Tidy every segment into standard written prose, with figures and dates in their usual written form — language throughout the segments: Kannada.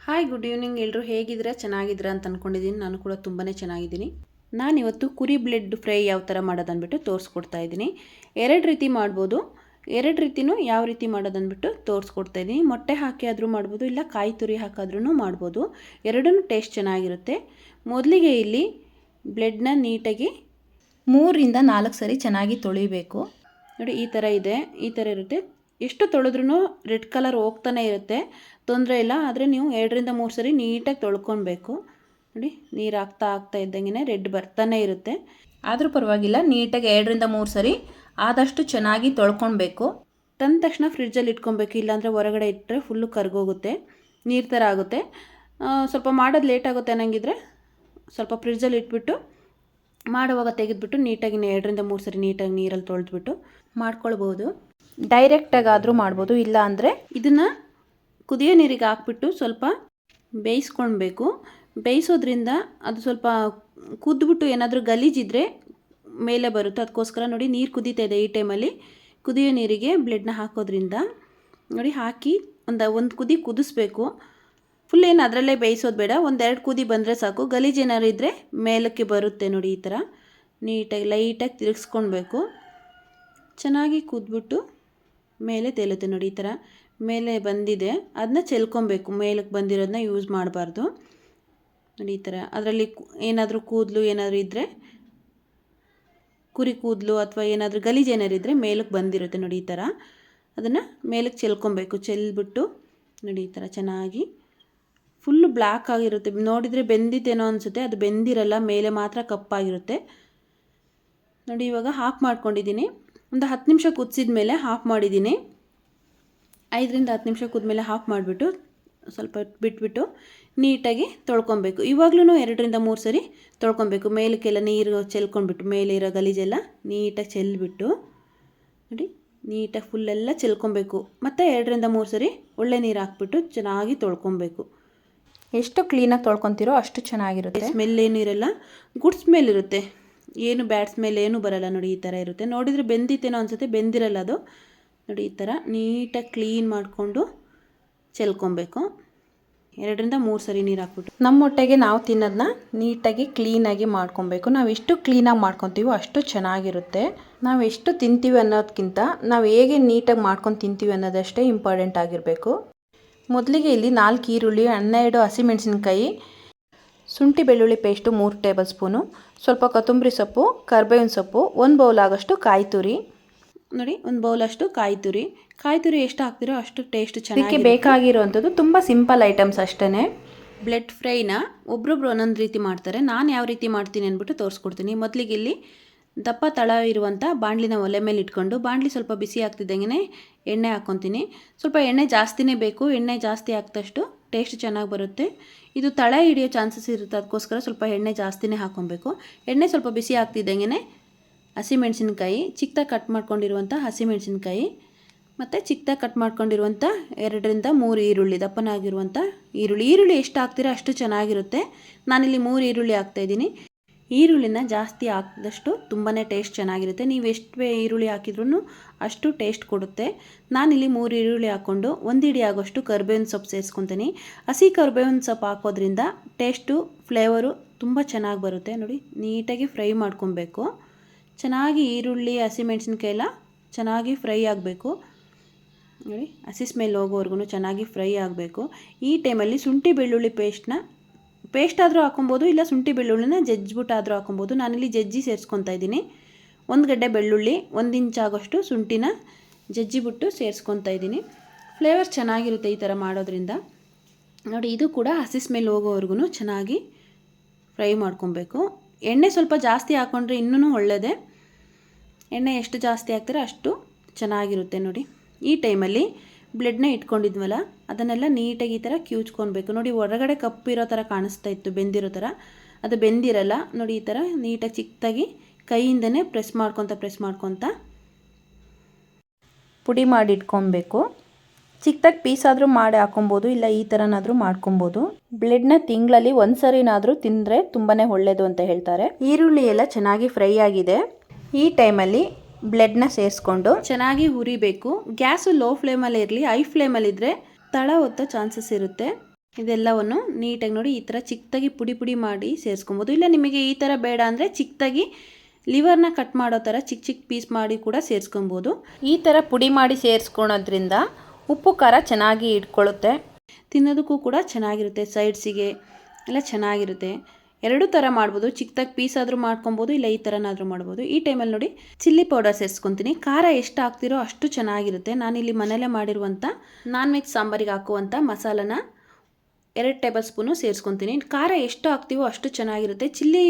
ಹಾಯ್ ಗುಡ್ ಈವ್ನಿಂಗ್ ಎಲ್ಲರೂ ಹೇಗಿದ್ದೀರಾ ಚೆನ್ನಾಗಿದ್ದೀರಾ ಅಂತ ಅಂದ್ಕೊಂಡಿದ್ದೀನಿ. ನಾನು ಕೂಡ ತುಂಬಾ ಚೆನ್ನಾಗಿದ್ದೀನಿ. ನಾನಿವತ್ತು ಕುರಿ ಬ್ಲೆಡ್ ಫ್ರೈ ಯಾವ ಥರ ಮಾಡೋದಂದ್ಬಿಟ್ಟು ತೋರಿಸ್ಕೊಡ್ತಾ ಇದ್ದೀನಿ. ಎರಡು ರೀತಿ ಮಾಡ್ಬೋದು. ಎರಡು ರೀತಿಯೂ ಯಾವ ರೀತಿ ಮಾಡೋದಂದ್ಬಿಟ್ಟು ತೋರಿಸ್ಕೊಡ್ತಾ ಇದ್ದೀನಿ. ಮೊಟ್ಟೆ ಹಾಕಿ ಆದರೂ ಮಾಡ್ಬೋದು, ಇಲ್ಲ ಕಾಯಿ ತುರಿ ಹಾಕಾದ್ರೂ ಮಾಡ್ಬೋದು. ಎರಡೂ ಟೇಸ್ಟ್ ಚೆನ್ನಾಗಿರುತ್ತೆ. ಮೊದಲಿಗೆ ಇಲ್ಲಿ ಬ್ಲೆಡ್ನ ನೀಟಾಗಿ 3-4 ಸರಿ ಚೆನ್ನಾಗಿ ತೊಳಿಬೇಕು. ನೋಡಿ ಈ ಥರ ಇದೆ, ಈ ಥರ ಇರುತ್ತೆ. ಎಷ್ಟು ತೊಳೆದ್ರೂ ರೆಡ್ ಕಲರ್ ಹೋಗ್ತಾನೆ ಇರುತ್ತೆ, ತೊಂದರೆ ಇಲ್ಲ. ಆದರೆ ನೀವು 2-3 ಸರಿ ನೀಟಾಗಿ ತೊಳ್ಕೊಬೇಕು. ನೋಡಿ ನೀರು ಹಾಕ್ತಾ ಇದ್ದಂಗೆ ರೆಡ್ ಬರ್ತಾನೆ ಇರುತ್ತೆ, ಆದರೂ ಪರವಾಗಿಲ್ಲ. ನೀಟಾಗಿ 2-3 ಸರಿ ಆದಷ್ಟು ಚೆನ್ನಾಗಿ ತೊಳ್ಕೊಬೇಕು. ತಂದ ತಕ್ಷಣ ಫ್ರಿಡ್ಜಲ್ಲಿ ಇಟ್ಕೊಬೇಕು, ಇಲ್ಲಾಂದರೆ ಹೊರಗಡೆ ಇಟ್ಟರೆ ಫುಲ್ಲು ಕರ್ಗೋಗುತ್ತೆ, ನೀರು ಥರ ಆಗುತ್ತೆ. ಸ್ವಲ್ಪ ಮಾಡೋದು ಲೇಟ್ ಆಗುತ್ತೆ ಅನ್ನಂಗಿದ್ರೆ ಸ್ವಲ್ಪ ಫ್ರಿಡ್ಜಲ್ಲಿ ಇಟ್ಬಿಟ್ಟು ಮಾಡುವಾಗ ತೆಗೆದುಬಿಟ್ಟು ನೀಟಾಗಿ 2-3 ಸರಿ ನೀಟಾಗಿ ನೀರಲ್ಲಿ ತೊಳೆದ್ಬಿಟ್ಟು ಮಾಡ್ಕೊಳ್ಬೋದು. ಡೈರೆಕ್ಟಾಗಾದರೂ ಮಾಡ್ಬೋದು, ಇಲ್ಲ ಅಂದರೆ ಇದನ್ನು ಕುದಿಯೋ ನೀರಿಗೆ ಹಾಕ್ಬಿಟ್ಟು ಸ್ವಲ್ಪ ಬೇಯಿಸ್ಕೊಳ್ಬೇಕು. ಬೇಯಿಸೋದ್ರಿಂದ ಅದು ಸ್ವಲ್ಪ ಕುದ್ಬಿಟ್ಟು ಏನಾದರೂ ಗಲೀಜಿದ್ರೆ ಮೇಲೆ ಬರುತ್ತೆ. ಅದಕ್ಕೋಸ್ಕರ ನೋಡಿ ನೀರು ಕುದೀತಾ ಇದೆ, ಈ ಟೈಮಲ್ಲಿ ಕುದಿಯೋ ನೀರಿಗೆ ಬ್ಲೆಡ್ನ ಹಾಕೋದ್ರಿಂದ ನೋಡಿ ಹಾಕಿ ಒಂದು ಕುದಿ ಕುದಿಸ್ಬೇಕು. ಫುಲ್ ಏನು ಅದರಲ್ಲೇ ಬೇಯಿಸೋದು ಬೇಡ, 1-2 ಕುದಿ ಬಂದರೆ ಸಾಕು. ಗಲೀಜು ಏನಾದ್ರು ಇದ್ದರೆ ಮೇಲಕ್ಕೆ ಬರುತ್ತೆ. ನೋಡಿ ಈ ಥರ ನೀಟಾಗಿ ಲೈಟಾಗಿ ತಿರುಗಿಸ್ಕೊಳ್ಬೇಕು. ಚೆನ್ನಾಗಿ ಕುದ್ಬಿಟ್ಟು ಮೇಲೆ ತೇಲುತ್ತೆ. ನೋಡಿ ಈ ಥರ ಮೇಲೆ ಬಂದಿದೆ, ಅದನ್ನ ಚೆಲ್ಕೊಬೇಕು. ಮೇಲಕ್ಕೆ ಬಂದಿರೋದನ್ನ ಯೂಸ್ ಮಾಡಬಾರ್ದು. ನೋಡಿ ಈ ಥರ ಅದರಲ್ಲಿ ಏನಾದರೂ ಕೂದಲು ಏನಾದರೂ ಇದ್ದರೆ, ಕುರಿ ಕೂದಲು ಅಥವಾ ಏನಾದರೂ ಗಲೀಜು ಏನಾದ್ರು ಇದ್ದರೆ ಮೇಲಕ್ಕೆ ಬಂದಿರುತ್ತೆ. ನೋಡಿ ಈ ಥರ ಅದನ್ನು ಮೇಲಕ್ಕೆ ಚೆಲ್ಕೊಬೇಕು. ಚೆಲ್ಬಿಟ್ಟು ನೋಡಿ ಈ ಥರ ಚೆನ್ನಾಗಿ ಫುಲ್ಲು ಬ್ಲ್ಯಾಕ್ ಆಗಿರುತ್ತೆ. ನೋಡಿದರೆ ಬೆಂದಿತ್ತೇನೋ ಅನಿಸುತ್ತೆ, ಅದು ಬೆಂದಿರಲ್ಲ, ಮೇಲೆ ಮಾತ್ರ ಕಪ್ಪಾಗಿರುತ್ತೆ. ನೋಡಿ ಇವಾಗ ಹಾಫ್ ಮಾಡ್ಕೊಂಡಿದ್ದೀನಿ. ಒಂದು 10 ನಿಮಿಷ ಕುದಿಸಿದ ಮೇಲೆ ಹಾಫ್ ಮಾಡಿದ್ದೀನಿ. 5-10 ನಿಮಿಷ ಕುದ್ಮೇಲೆ ಹಾಫ್ ಮಾಡಿಬಿಟ್ಟು ಸ್ವಲ್ಪ ಬಿಟ್ಬಿಟ್ಟು ನೀಟಾಗಿ ತೊಳ್ಕೊಬೇಕು. ಇವಾಗಲೂ 2-3 ಸರಿ ತೊಳ್ಕೊಬೇಕು. ಮೇಲಕ್ಕೆಲ್ಲ ನೀರು ಚೆಲ್ಕೊಂಡ್ಬಿಟ್ಟು ಮೇಲೆ ಇರೋ ಗಲೀಜೆಲ್ಲ ನೀಟಾಗಿ ಚೆಲ್ಬಿಟ್ಟು ನೋಡಿ ನೀಟಾಗಿ ಫುಲ್ಲೆಲ್ಲ ಚೆಲ್ಕೊಬೇಕು. ಮತ್ತು 2-3 ಸರಿ ಒಳ್ಳೆ ನೀರು ಹಾಕ್ಬಿಟ್ಟು ಚೆನ್ನಾಗಿ ತೊಳ್ಕೊಬೇಕು. ಎಷ್ಟು ಕ್ಲೀನಾಗಿ ತೊಳ್ಕೊತೀರೋ ಅಷ್ಟು ಚೆನ್ನಾಗಿರುತ್ತೆ. ಸ್ಮೆಲ್ ಏನೂ ಇರಲ್ಲ, ಗುಡ್ ಸ್ಮೆಲ್ ಇರುತ್ತೆ, ಏನು ಬ್ಯಾಡ್ ಸ್ಮೆಲ್ ಏನೂ ಬರಲ್ಲ. ನೋಡಿ ಈ ಥರ ಇರುತ್ತೆ. ನೋಡಿದರೆ ಬೆಂದಿತ್ತೇನೋ ಅನಿಸುತ್ತೆ, ಬೆಂದಿರಲ್ಲ ಅದು. ನೋಡಿ ಈ ಥರ ನೀಟಾಗಿ ಕ್ಲೀನ್ ಮಾಡಿಕೊಂಡು ಚೆಲ್ಕೊಬೇಕು. 2-3 ಸರಿ ನೀರು ಹಾಕ್ಬಿಟ್ಟು ನಮ್ಮ ಹೊಟ್ಟೆಗೆ ನಾವು ತಿನ್ನೋದನ್ನ ನೀಟಾಗಿ ಕ್ಲೀನಾಗಿ ಮಾಡ್ಕೊಬೇಕು. ನಾವು ಎಷ್ಟು ಕ್ಲೀನಾಗಿ ಮಾಡ್ಕೊತೀವೋ ಅಷ್ಟು ಚೆನ್ನಾಗಿರುತ್ತೆ. ನಾವು ಎಷ್ಟು ತಿಂತೀವಿ ಅನ್ನೋದಕ್ಕಿಂತ ನಾವು ಹೇಗೆ ನೀಟಾಗಿ ಮಾಡ್ಕೊಂಡು ತಿಂತೀವಿ ಅನ್ನೋದಷ್ಟೇ ಇಂಪಾರ್ಟೆಂಟ್ ಆಗಿರಬೇಕು. ಮೊದಲಿಗೆ ಇಲ್ಲಿ 4 ಈರುಳ್ಳಿ, 12 ಹಸಿಮೆಣಸಿನ್ಕಾಯಿ, ಶುಂಠಿ ಬೆಳ್ಳುಳ್ಳಿ ಪೇಸ್ಟು 3 ಟೇಬಲ್ ಸ್ಪೂನು, ಸ್ವಲ್ಪ ಕೊತ್ತಂಬರಿ ಸೊಪ್ಪು, ಕರ್ಬೇವಿನ ಸೊಪ್ಪು, 1 ಬೌಲ್ ಆಗೋಷ್ಟು ಕಾಯಿ ತುರಿ. ನೋಡಿ 1 ಬೌಲಷ್ಟು ಕಾಯಿ ತುರಿ. ಕಾಯಿ ತುರಿ ಎಷ್ಟು ಹಾಕ್ತಿರೋ ಅಷ್ಟು ಟೇಸ್ಟ್ ಚೆನ್ನಾಗಿ. ಇದಕ್ಕೆ ಬೇಕಾಗಿರುವಂಥದ್ದು ತುಂಬ ಸಿಂಪಲ್ ಐಟಮ್ಸ್ ಅಷ್ಟೇ. ಬ್ಲೆಡ್ ಫ್ರೈನ ಒಬ್ರೊಬ್ರು ಒಂದೊಂದು ರೀತಿ ಮಾಡ್ತಾರೆ. ನಾನು ಯಾವ ರೀತಿ ಮಾಡ್ತೀನಿ ಅಂದ್ಬಿಟ್ಟು ತೋರಿಸ್ಕೊಡ್ತೀನಿ. ಮೊದಲಿಗೆ ಇಲ್ಲಿ ದಪ್ಪ ತಳ ಇರುವಂಥ ಬಾಣಲಿನ ಒಲೆ ಮೇಲೆ ಇಟ್ಕೊಂಡು, ಬಾಣಲಿ ಸ್ವಲ್ಪ ಬಿಸಿ ಆಗ್ತಿದ್ದಂಗೆ ಎಣ್ಣೆ ಹಾಕ್ಕೊತೀನಿ. ಸ್ವಲ್ಪ ಎಣ್ಣೆ ಜಾಸ್ತಿನೇ ಬೇಕು, ಎಣ್ಣೆ ಜಾಸ್ತಿ ಹಾಕಿದಷ್ಟು ಟೇಸ್ಟ್ ಚೆನ್ನಾಗಿ ಬರುತ್ತೆ. ಇದು ತಳ ಹಿಡಿಯೋ ಚಾನ್ಸಸ್ ಇರುತ್ತೆ, ಅದಕ್ಕೋಸ್ಕರ ಸ್ವಲ್ಪ ಎಣ್ಣೆ ಜಾಸ್ತಿನೇ ಹಾಕ್ಕೊಬೇಕು. ಎಣ್ಣೆ ಸ್ವಲ್ಪ ಬಿಸಿ ಆಗ್ತಿದ್ದಂಗೆ ಹಸಿಮೆಣಸಿನ್ಕಾಯಿ, ಚಿಕ್ಕದಾಗಿ ಕಟ್ ಮಾಡ್ಕೊಂಡಿರುವಂಥ ಹಸಿಮೆಣಸಿನ್ಕಾಯಿ, ಮತ್ತು ಚಿಕ್ಕದಾಗಿ ಕಟ್ ಮಾಡ್ಕೊಂಡಿರುವಂಥ 2-3 ಈರುಳ್ಳಿ, ದಪ್ಪನಾಗಿರುವಂಥ ಈರುಳ್ಳಿ. ಈರುಳ್ಳಿ ಎಷ್ಟು ಹಾಕ್ತೀರೋ ಅಷ್ಟು ಚೆನ್ನಾಗಿರುತ್ತೆ. ನಾನಿಲ್ಲಿ 3 ಈರುಳ್ಳಿ ಹಾಕ್ತಾಯಿದ್ದೀನಿ. ಈರುಳ್ಳಿನ ಜಾಸ್ತಿ ಹಾಕಿದಷ್ಟು ತುಂಬಾ ಟೇಸ್ಟ್ ಚೆನ್ನಾಗಿರುತ್ತೆ. ನೀವು ಎಷ್ಟು ಈರುಳ್ಳಿ ಹಾಕಿದ್ರೂ ಅಷ್ಟು ಟೇಸ್ಟ್ ಕೊಡುತ್ತೆ. ನಾನಿಲ್ಲಿ 3 ಈರುಳ್ಳಿ ಹಾಕ್ಕೊಂಡು 1 ಹಿಡಿ ಆಗೋಷ್ಟು ಕರ್ಬೇವಿನ ಸೊಪ್ಪು ಸೇರಿಸ್ಕೊತೀನಿ. ಹಸಿ ಕರ್ಬೇವಿನ ಸೊಪ್ಪು ಹಾಕೋದ್ರಿಂದ ಟೇಸ್ಟು ಫ್ಲೇವರು ತುಂಬ ಚೆನ್ನಾಗಿ ಬರುತ್ತೆ. ನೋಡಿ ನೀಟಾಗಿ ಫ್ರೈ ಮಾಡ್ಕೊಬೇಕು. ಚೆನ್ನಾಗಿ ಈರುಳ್ಳಿ ಹಸಿಮೆಣಸಿನ್ಕಾಯಿ ಎಲ್ಲ ಚೆನ್ನಾಗಿ ಫ್ರೈ ಆಗಬೇಕು. ನೋಡಿ ಹಸಿ ಸ್ಮೆಲ್ ಹೋಗೋವರೆಗೂ ಚೆನ್ನಾಗಿ ಫ್ರೈ ಆಗಬೇಕು. ಈ ಟೈಮಲ್ಲಿ ಶುಂಠಿ ಬೆಳ್ಳುಳ್ಳಿ ಪೇಸ್ಟ್ ಆದರೂ ಹಾಕೊಬೋದು, ಇಲ್ಲ ಶುಂಠಿ ಬೆಳ್ಳುಳ್ಳಿನ ಜಜ್ಜಿಬಿಟ್ಟಾದರೂ ಹಾಕೊಬೋದು. ನಾನಿಲ್ಲಿ ಜಜ್ಜಿ ಸೇರಿಸ್ಕೊತಾ ಇದ್ದೀನಿ. 1 ಗಡ್ಡೆ ಬೆಳ್ಳುಳ್ಳಿ, 1 ಇಂಚ್ ಆಗೋಷ್ಟು ಶುಂಠಿನ ಜಜ್ಜಿಬಿಟ್ಟು ಸೇರಿಸ್ಕೊತಾ ಇದ್ದೀನಿ. ಫ್ಲೇವರ್ ಚೆನ್ನಾಗಿರುತ್ತೆ ಈ ಥರ ಮಾಡೋದ್ರಿಂದ. ನೋಡಿ ಇದು ಕೂಡ ಹಸಿ ಸ್ಮೆಲ್ ಹೋಗೋವರೆಗೂ ಚೆನ್ನಾಗಿ ಫ್ರೈ ಮಾಡ್ಕೊಬೇಕು. ಎಣ್ಣೆ ಸ್ವಲ್ಪ ಜಾಸ್ತಿ ಹಾಕ್ಕೊಂಡ್ರೆ ಇನ್ನೂ ಒಳ್ಳೆಯದೇ. ಎಣ್ಣೆ ಎಷ್ಟು ಜಾಸ್ತಿ ಹಾಕ್ತಾರೆ ಅಷ್ಟು ಚೆನ್ನಾಗಿರುತ್ತೆ. ನೋಡಿ ಈ ಟೈಮಲ್ಲಿ ಬ್ಲೆಡ್ನ ಇಟ್ಕೊಂಡಿದ್ವಲ್ಲ ಅದನ್ನೆಲ್ಲ ನೀಟಾಗಿ ಈ ಥರ ಕಿವುಚ್ಕೊಳ್ಬೇಕು. ನೋಡಿ ಹೊರಗಡೆ ಕಪ್ಪಿರೋ ಥರ ಕಾಣಿಸ್ತಾ ಇತ್ತು, ಬೆಂದಿರೋ ಥರ, ಅದು ಬೆಂದಿರಲ್ಲ. ನೋಡಿ ಈ ಥರ ನೀಟಾಗಿ ಚಿಕ್ಕದಾಗಿ ಕೈಯಿಂದನೇ ಪ್ರೆಸ್ ಮಾಡ್ಕೊತ ಪುಡಿ ಮಾಡಿ ಇಟ್ಕೊಬೇಕು. ಚಿಕ್ಕದಾಗಿ ಪೀಸಾದರೂ ಮಾಡಿ ಹಾಕೊಬೋದು, ಇಲ್ಲ ಈ ಥರನಾದರೂ ಮಾಡ್ಕೊಬೋದು. ಬ್ಲೆಡ್ನ ತಿಂಗಳಲ್ಲಿ 1 ಸರಿನಾದರೂ ತಿಂದರೆ ತುಂಬಾ ಒಳ್ಳೆಯದು ಅಂತ ಹೇಳ್ತಾರೆ. ಈರುಳ್ಳಿ ಎಲ್ಲ ಚೆನ್ನಾಗಿ ಫ್ರೈ ಆಗಿದೆ. ಈ ಟೈಮಲ್ಲಿ ಬ್ಲೆಡ್ನ ಸೇರಿಸ್ಕೊಂಡು ಚೆನ್ನಾಗಿ ಹುರಿಬೇಕು. ಗ್ಯಾಸು ಲೋ ಫ್ಲೇಮಲ್ಲಿ ಇರಲಿ, ಹೈ ಫ್ಲೇಮಲ್ಲಿದ್ದರೆ ತಳ ಹೊತ್ತೋ ಚಾನ್ಸಸ್ ಇರುತ್ತೆ. ಇದೆಲ್ಲವನ್ನು ನೀಟಾಗಿ ನೋಡಿ ಈ ಥರ ಚಿಕ್ಕದಾಗಿ ಪುಡಿ ಪುಡಿ ಮಾಡಿ ಸೇರಿಸ್ಕೊಬೋದು. ಇಲ್ಲ ನಿಮಗೆ ಈ ಥರ ಬೇಡ ಅಂದರೆ ಚಿಕ್ಕದಾಗಿ ಲಿವರ್ನ ಕಟ್ ಮಾಡೋ ಥರ ಚಿಕ್ಕ ಚಿಕ್ಕ ಪೀಸ್ ಮಾಡಿ ಕೂಡ ಸೇರಿಸ್ಕೊಬೋದು. ಈ ಥರ ಪುಡಿ ಮಾಡಿ ಸೇರಿಸ್ಕೊಳೋದ್ರಿಂದ ಉಪ್ಪು ಖಾರ ಚೆನ್ನಾಗಿ ಇಟ್ಕೊಳ್ಳುತ್ತೆ, ತಿನ್ನೋದಕ್ಕೂ ಕೂಡ ಚೆನ್ನಾಗಿರುತ್ತೆ, ಸೈಡ್ಸಿಗೆ ಎಲ್ಲ ಚೆನ್ನಾಗಿರುತ್ತೆ. ಎರಡು ಥರ ಮಾಡ್ಬೋದು, ಚಿಕ್ಕದಾಗಿ ಪೀಸ್ ಆದರೂ ಮಾಡ್ಕೊಬೋದು, ಇಲ್ಲ ಈ ಥರನಾದರೂ ಮಾಡ್ಬೋದು. ಈ ಟೈಮಲ್ಲಿ ನೋಡಿ ಚಿಲ್ಲಿ ಪೌಡರ್ ಸೇರಿಸ್ಕೊತೀನಿ. ಖಾರ ಎಷ್ಟು ಹಾಕ್ತಿರೋ ಅಷ್ಟು ಚೆನ್ನಾಗಿರುತ್ತೆ. ನಾನಿಲ್ಲಿ ಮನೆಯಲ್ಲೇ ಮಾಡಿರುವಂಥ ನಾನ್ ವೆಜ್ ಸಾಂಬಾರಿಗೆ ಹಾಕುವಂಥ ಮಸಾಲನ 2 ಟೇಬಲ್ ಸ್ಪೂನು ಸೇರಿಸ್ಕೊತೀನಿ. ಖಾರ ಎಷ್ಟು ಹಾಕ್ತೀವೋ ಅಷ್ಟು ಚೆನ್ನಾಗಿರುತ್ತೆ. ಚಿಲ್ಲಿ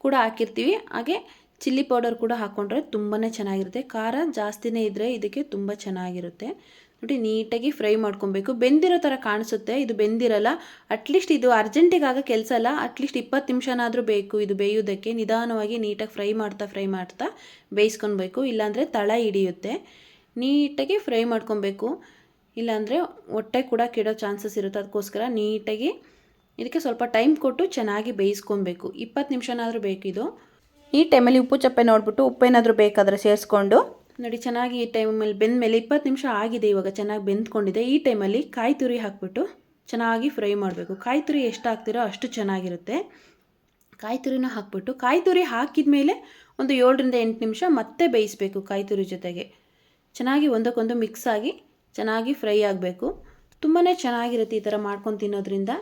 ಕೂಡ ಹಾಕಿರ್ತೀವಿ, ಹಾಗೆ ಚಿಲ್ಲಿ ಪೌಡರ್ ಕೂಡ ಹಾಕ್ಕೊಂಡ್ರೆ ತುಂಬಾ ಚೆನ್ನಾಗಿರುತ್ತೆ. ಖಾರ ಜಾಸ್ತಿನೇ ಇದ್ದರೆ ಇದಕ್ಕೆ ತುಂಬ ಚೆನ್ನಾಗಿರುತ್ತೆ. ನೋಡಿ ನೀಟಾಗಿ ಫ್ರೈ ಮಾಡ್ಕೊಬೇಕು. ಬೆಂದಿರೋ ಥರ ಕಾಣಿಸುತ್ತೆ, ಇದು ಬೆಂದಿರಲ್ಲ. ಅಟ್ಲೀಸ್ಟ್ ಇದು ಅರ್ಜೆಂಟಿಗೆ ಆಗೋ ಕೆಲಸ ಅಲ್ಲ, ಅಟ್ಲೀಸ್ಟ್ 20 ನಿಮಿಷನಾದರೂ ಬೇಕು ಇದು ಬೇಯೋದಕ್ಕೆ. ನಿಧಾನವಾಗಿ ನೀಟಾಗಿ ಫ್ರೈ ಮಾಡ್ತಾ ಬೇಯಿಸ್ಕೊಬೇಕು, ಇಲ್ಲಾಂದರೆ ತಳ ಹಿಡಿಯುತ್ತೆ. ನೀಟಾಗಿ ಫ್ರೈ ಮಾಡ್ಕೊಬೇಕು, ಇಲ್ಲಾಂದರೆ ಹೊಟ್ಟೆ ಕೂಡ ಕೆಡೋ ಚಾನ್ಸಸ್ ಇರುತ್ತೆ. ಅದಕ್ಕೋಸ್ಕರ ನೀಟಾಗಿ ಇದಕ್ಕೆ ಸ್ವಲ್ಪ ಟೈಮ್ ಕೊಟ್ಟು ಚೆನ್ನಾಗಿ ಬೇಯಿಸ್ಕೊಬೇಕು. 20 ನಿಮಿಷನಾದರೂ ಬೇಕಿದು. ಈ ಟೈಮಲ್ಲಿ ಉಪ್ಪು ಚಪ್ಪೆ ನೋಡಿಬಿಟ್ಟು ಉಪ್ಪೇನಾದರೂ ಬೇಕಾದರೆ ಸೇರಿಸ್ಕೊಂಡು ನೋಡಿ ಚೆನ್ನಾಗಿ ಈ ಟೈಮಲ್ಲಿ ಬೆಂದಮೇಲೆ 20 ನಿಮಿಷ ಆಗಿದೆ, ಇವಾಗ ಚೆನ್ನಾಗಿ ಬೆಂದ್ಕೊಂಡಿದೆ. ಈ ಟೈಮಲ್ಲಿ ಕಾಯಿ ತುರಿ ಹಾಕ್ಬಿಟ್ಟು ಚೆನ್ನಾಗಿ ಫ್ರೈ ಮಾಡಬೇಕು. ಕಾಯಿ ತುರಿ ಎಷ್ಟು ಹಾಕ್ತಿರೋ ಅಷ್ಟು ಚೆನ್ನಾಗಿರುತ್ತೆ. ಕಾಯಿ ತುರಿನ ಹಾಕ್ಬಿಟ್ಟು ಕಾಯಿ ತುರಿ ಹಾಕಿದ ಮೇಲೆ ಒಂದು 7ರಿಂದ 8 ನಿಮಿಷ ಮತ್ತೆ ಬೇಯಿಸಬೇಕು. ಕಾಯಿ ತುರಿ ಜೊತೆಗೆ ಚೆನ್ನಾಗಿ ಒಂದಕ್ಕೊಂದು ಮಿಕ್ಸ್ ಆಗಿ ಚೆನ್ನಾಗಿ ಫ್ರೈ ಆಗಬೇಕು. ತುಂಬಾ ಚೆನ್ನಾಗಿರುತ್ತೆ ಈ ಥರ ಮಾಡ್ಕೊಂಡು ತಿನ್ನೋದ್ರಿಂದ.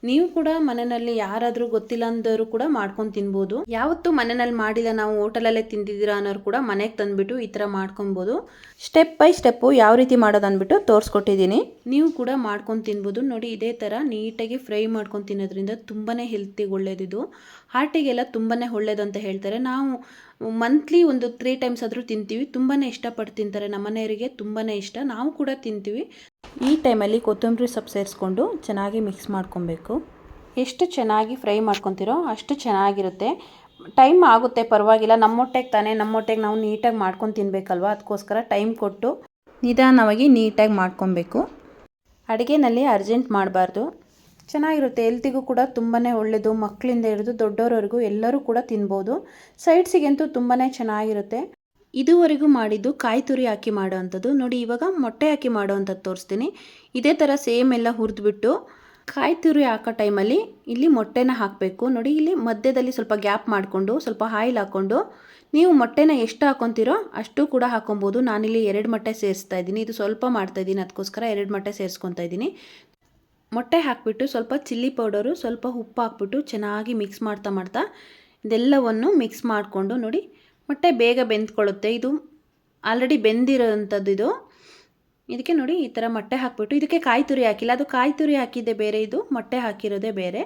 ನೀವು ಕೂಡ ಮನೆಯಲ್ಲಿ ಯಾರಾದರೂ ಗೊತ್ತಿಲ್ಲ ಅಂದವರು ಕೂಡ ಮಾಡ್ಕೊಂಡು ತಿನ್ಬೋದು. ಯಾವತ್ತೂ ಮನೆಯಲ್ಲಿ ಮಾಡಿಲ್ಲ, ನಾವು ಹೋಟೆಲಲ್ಲೇ ತಿಂದಿದ್ದೀರಾ ಅನ್ನೋರು ಕೂಡ ಮನೆಗೆ ತಂದುಬಿಟ್ಟು ಈ ಥರ ಮಾಡ್ಕೊಬೋದು. ಸ್ಟೆಪ್ ಬೈ ಸ್ಟೆಪ್ಪು ಯಾವ ರೀತಿ ಮಾಡೋದು ಅಂದ್ಬಿಟ್ಟು ತೋರಿಸ್ಕೊಟ್ಟಿದ್ದೀನಿ, ನೀವು ಕೂಡ ಮಾಡ್ಕೊಂಡು ತಿನ್ಬೋದು. ನೋಡಿ ಇದೇ ಥರ ನೀಟಾಗಿ ಫ್ರೈ ಮಾಡ್ಕೊಂಡು ತಿನ್ನೋದ್ರಿಂದ ತುಂಬಾ ಹೆಲ್ತಿಗೆ ಒಳ್ಳೇದಿದು. ಹಾರ್ಟಿಗೆಲ್ಲ ತುಂಬಾ ಒಳ್ಳೇದು ಅಂತ ಹೇಳ್ತಾರೆ. ನಾವು ಮಂತ್ಲಿ ಒಂದು 3 ಟೈಮ್ಸ್ ಆದರೂ ತಿಂತೀವಿ. ತುಂಬಾ ಇಷ್ಟಪಟ್ಟು ತಿಂತಾರೆ, ನಮ್ಮನೆಯವರಿಗೆ ತುಂಬಾ ಇಷ್ಟ, ನಾವು ಕೂಡ ತಿಂತೀವಿ. ಈ ಟೈಮಲ್ಲಿ ಕೊತ್ತಂಬರಿ ಸೊಪ್ಪು ಸೇರಿಸ್ಕೊಂಡು ಚೆನ್ನಾಗಿ ಮಿಕ್ಸ್ ಮಾಡ್ಕೊಬೇಕು. ಎಷ್ಟು ಚೆನ್ನಾಗಿ ಫ್ರೈ ಮಾಡ್ಕೊತೀರೋ ಅಷ್ಟು ಚೆನ್ನಾಗಿರುತ್ತೆ. ಟೈಮ್ ಆಗುತ್ತೆ ಪರವಾಗಿಲ್ಲ, ನಮ್ಮ ಹೊಟ್ಟೆಗೆ ನಾವು ನೀಟಾಗಿ ಮಾಡ್ಕೊಂಡು ತಿನ್ನಬೇಕಲ್ವ, ಅದಕ್ಕೋಸ್ಕರ ಟೈಮ್ ಕೊಟ್ಟು ನಿಧಾನವಾಗಿ ನೀಟಾಗಿ ಮಾಡ್ಕೊಬೇಕು. ಅಡುಗೆನಲ್ಲಿ ಅರ್ಜೆಂಟ್ ಮಾಡಬಾರ್ದು. ಚೆನ್ನಾಗಿರುತ್ತೆ, ಹೆಲ್ತಿಗೂ ಕೂಡ ತುಂಬಾ ಒಳ್ಳೆಯದು. ಮಕ್ಕಳಿಂದ ಹಿಡಿದು ದೊಡ್ಡವರವರೆಗೂ ಎಲ್ಲರೂ ಕೂಡ ತಿನ್ಬೋದು. ಸೈಡ್ಸಿಗಂತೂ ತುಂಬಾ ಚೆನ್ನಾಗಿರುತ್ತೆ. ಇದುವರೆಗೂ ಮಾಡಿದ್ದು ಕಾಯಿ ತುರಿ ಹಾಕಿ ಮಾಡೋ ಅಂಥದ್ದು. ನೋಡಿ ಇವಾಗ ಮೊಟ್ಟೆ ಹಾಕಿ ಮಾಡೋ ಅಂಥದ್ದು ತೋರಿಸ್ತೀನಿ. ಇದೇ ಥರ ಸೇಮ್ ಎಲ್ಲ ಹುರಿದ್ಬಿಟ್ಟು ಕಾಯಿ ತುರಿ ಹಾಕೋ ಟೈಮಲ್ಲಿ ಇಲ್ಲಿ ಮೊಟ್ಟೆನ ಹಾಕಬೇಕು. ನೋಡಿ ಇಲ್ಲಿ ಮಧ್ಯದಲ್ಲಿ ಸ್ವಲ್ಪ ಗ್ಯಾಪ್ ಮಾಡಿಕೊಂಡು ಸ್ವಲ್ಪ ಆಯಿಲ್ ಹಾಕ್ಕೊಂಡು ನೀವು ಮೊಟ್ಟೆನ ಎಷ್ಟು ಹಾಕ್ಕೊತೀರೋ ಅಷ್ಟು ಕೂಡ ಹಾಕ್ಕೊಬೋದು. ನಾನಿಲ್ಲಿ 2 ಮೊಟ್ಟೆ ಸೇರಿಸ್ತಾ ಇದ್ದೀನಿ, ಇದು ಸ್ವಲ್ಪ ಮಾಡ್ತಾಯಿದ್ದೀನಿ, ಅದಕ್ಕೋಸ್ಕರ 2 ಮೊಟ್ಟೆ ಸೇರಿಸ್ಕೊತಾ ಇದ್ದೀನಿ. ಮೊಟ್ಟೆ ಹಾಕಿಬಿಟ್ಟು ಸ್ವಲ್ಪ ಚಿಲ್ಲಿ ಪೌಡರು ಸ್ವಲ್ಪ ಉಪ್ಪು ಹಾಕ್ಬಿಟ್ಟು ಚೆನ್ನಾಗಿ ಮಿಕ್ಸ್ ಮಾಡ್ತಾ ಇದೆಲ್ಲವನ್ನು ಮಿಕ್ಸ್ ಮಾಡಿಕೊಂಡು ನೋಡಿ ಮೊಟ್ಟೆ ಬೇಗ ಬೆಂದ್ಕೊಳ್ಳುತ್ತೆ. ಇದು ಆಲ್ರೆಡಿ ಬೆಂದಿರೋವಂಥದ್ದು ಇದು. ಇದಕ್ಕೆ ನೋಡಿ ಈ ಥರ ಮೊಟ್ಟೆ ಹಾಕಿಬಿಟ್ಟು ಇದಕ್ಕೆ ಕಾಯಿ ತುರಿ ಹಾಕಿಲ್ಲ, ಅದು ಕಾಯಿ ತುರಿ ಹಾಕಿದ್ದೆ ಬೇರೆ, ಇದು ಮೊಟ್ಟೆ ಹಾಕಿರೋದೇ ಬೇರೆ.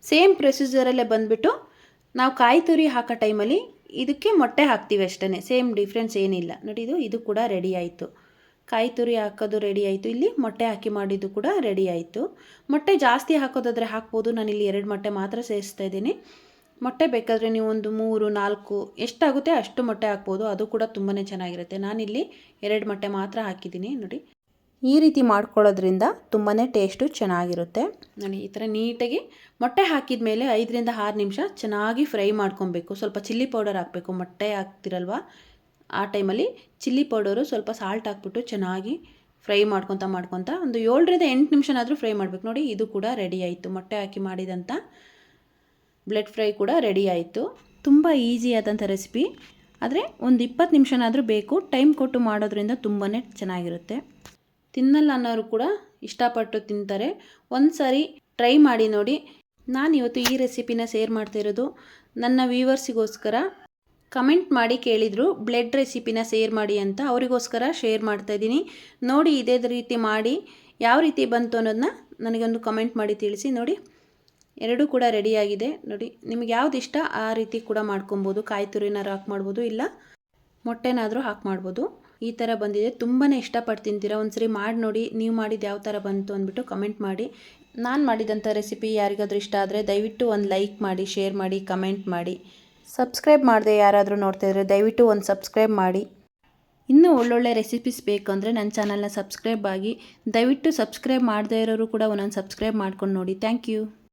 ಸೇಮ್ ಪ್ರೊಸೀಜರಲ್ಲೇ ಬಂದುಬಿಟ್ಟು ನಾವು ಕಾಯಿ ತುರಿ ಹಾಕೋ ಟೈಮಲ್ಲಿ ಇದಕ್ಕೆ ಮೊಟ್ಟೆ ಹಾಕ್ತೀವಿ ಅಷ್ಟೇ, ಸೇಮ್ ಡಿಫ್ರೆನ್ಸ್ ಏನಿಲ್ಲ. ನೋಡಿ ಇದು ಕೂಡ ರೆಡಿ ಆಯಿತು. ಕಾಯಿ ತುರಿ ಹಾಕೋದು ರೆಡಿ ಆಯಿತು. ಇಲ್ಲಿ ಮೊಟ್ಟೆ ಹಾಕಿ ಮಾಡಿದ್ದು ಕೂಡ ರೆಡಿ ಆಯಿತು. ಮೊಟ್ಟೆ ಜಾಸ್ತಿ ಹಾಕೋದಾದರೆ ಹಾಕ್ಬೋದು, ನಾನಿಲ್ಲಿ 2 ಮೊಟ್ಟೆ ಮಾತ್ರ ಸೇರಿಸ್ತಾ ಇದ್ದೀನಿ. ಮೊಟ್ಟೆ ಬೇಕಾದರೆ ನೀವು ಒಂದು 3, 4 ಎಷ್ಟಾಗುತ್ತೆ ಅಷ್ಟು ಮೊಟ್ಟೆ ಹಾಕ್ಬೋದು, ಅದು ಕೂಡ ತುಂಬಾ ಚೆನ್ನಾಗಿರುತ್ತೆ. ನಾನಿಲ್ಲಿ 2 ಮೊಟ್ಟೆ ಮಾತ್ರ ಹಾಕಿದ್ದೀನಿ. ನೋಡಿ ಈ ರೀತಿ ಮಾಡ್ಕೊಳ್ಳೋದ್ರಿಂದ ತುಂಬಾ ಟೇಸ್ಟು ಚೆನ್ನಾಗಿರುತ್ತೆ. ನೋಡಿ ಈ ಥರ ನೀಟಾಗಿ ಮೊಟ್ಟೆ ಹಾಕಿದ ಮೇಲೆ 5ರಿಂದ 6 ನಿಮಿಷ ಚೆನ್ನಾಗಿ ಫ್ರೈ ಮಾಡ್ಕೊಬೇಕು. ಸ್ವಲ್ಪ ಚಿಲ್ಲಿ ಪೌಡರ್ ಹಾಕಬೇಕು, ಮೊಟ್ಟೆ ಹಾಕ್ತಿರಲ್ವ ಆ ಟೈಮಲ್ಲಿ ಚಿಲ್ಲಿ ಪೌಡರು ಸ್ವಲ್ಪ ಸಾಲ್ಟ್ ಹಾಕ್ಬಿಟ್ಟು ಚೆನ್ನಾಗಿ ಫ್ರೈ ಮಾಡ್ಕೊತ ಒಂದು 7ರಿಂದ 8 ನಿಮಿಷನಾದರೂ ಫ್ರೈ ಮಾಡಬೇಕು. ನೋಡಿ ಇದು ಕೂಡ ರೆಡಿ ಆಯಿತು. ಮೊಟ್ಟೆ ಹಾಕಿ ಮಾಡಿದಂಥ ಬ್ಲೆಡ್ ಫ್ರೈ ಕೂಡ ರೆಡಿ ಆಯಿತು. ತುಂಬ ಈಸಿಯಾದಂಥ ರೆಸಿಪಿ, ಆದರೆ ಒಂದು 20 ನಿಮಿಷನಾದರೂ ಬೇಕು. ಟೈಮ್ ಕೊಟ್ಟು ಮಾಡೋದ್ರಿಂದ ತುಂಬಾ ಚೆನ್ನಾಗಿರುತ್ತೆ. ತಿನ್ನಲ್ಲ ಅನ್ನೋರು ಕೂಡ ಇಷ್ಟಪಟ್ಟು ತಿಂತಾರೆ. ಒಂದು ಸಾರಿ ಟ್ರೈ ಮಾಡಿ ನೋಡಿ. ನಾನಿವತ್ತು ಈ ರೆಸಿಪಿನ ಶೇರ್ ಮಾಡ್ತಾಯಿರೋದು ನನ್ನ ವ್ಯೂವರ್ಸಿಗೋಸ್ಕರ. ಕಮೆಂಟ್ ಮಾಡಿ ಕೇಳಿದರು ಬ್ಲೆಡ್ ರೆಸಿಪಿನ ಶೇರ್ ಮಾಡಿ ಅಂತ, ಅವರಿಗೋಸ್ಕರ ಶೇರ್ ಮಾಡ್ತಾಯಿದ್ದೀನಿ. ನೋಡಿ ಇದೇ ರೀತಿ ಮಾಡಿ ಯಾವ ರೀತಿ ಬಂತು ಅನ್ನೋದನ್ನ ನನಗೊಂದು ಕಮೆಂಟ್ ಮಾಡಿ ತಿಳಿಸಿ. ನೋಡಿ ಎರಡೂ ಕೂಡ ರೆಡಿಯಾಗಿದೆ. ನೋಡಿ ನಿಮಗೆ ಯಾವ್ದು ಇಷ್ಟ ಆ ರೀತಿ ಕೂಡ ಮಾಡ್ಕೊಬೋದು. ಕಾಯಿ ತುರಿನಾರು ಹಾಕಿ ಮಾಡ್ಬೋದು, ಇಲ್ಲ ಮೊಟ್ಟೆನಾದರೂ ಹಾಕಿ ಮಾಡ್ಬೋದು. ಈ ಥರ ಬಂದಿದೆ, ತುಂಬಾ ಇಷ್ಟಪಟ್ಟು ತಿಂತೀರಾ. ಒಂದ್ಸರಿ ಮಾಡಿ ನೋಡಿ, ನೀವು ಮಾಡಿದ್ದು ಯಾವ ಥರ ಬಂತು ಅಂದ್ಬಿಟ್ಟು ಕಮೆಂಟ್ ಮಾಡಿ. ನಾನು ಮಾಡಿದಂಥ ರೆಸಿಪಿ ಯಾರಿಗಾದ್ರೂ ಇಷ್ಟ ಆದರೆ ದಯವಿಟ್ಟು ಒಂದು ಲೈಕ್ ಮಾಡಿ, ಶೇರ್ ಮಾಡಿ, ಕಮೆಂಟ್ ಮಾಡಿ. ಸಬ್ಸ್ಕ್ರೈಬ್ ಮಾಡದೆ ಯಾರಾದರೂ ನೋಡ್ತಾಯಿದ್ರೆ ದಯವಿಟ್ಟು ಒಂದು ಸಬ್ಸ್ಕ್ರೈಬ್ ಮಾಡಿ. ಇನ್ನೂ ಒಳ್ಳೊಳ್ಳೆ ರೆಸಿಪೀಸ್ ಬೇಕು ಅಂದರೆ ನನ್ನ ಚಾನಲ್ನ ಸಬ್ಸ್ಕ್ರೈಬ್ ಆಗಿ. ದಯವಿಟ್ಟು ಸಬ್ಸ್ಕ್ರೈಬ್ ಮಾಡದೇ ಇರೋರು ಕೂಡ ಒಂದೊಂದು ಸಬ್ಸ್ಕ್ರೈಬ್ ಮಾಡ್ಕೊಂಡು ನೋಡಿ. Thank you.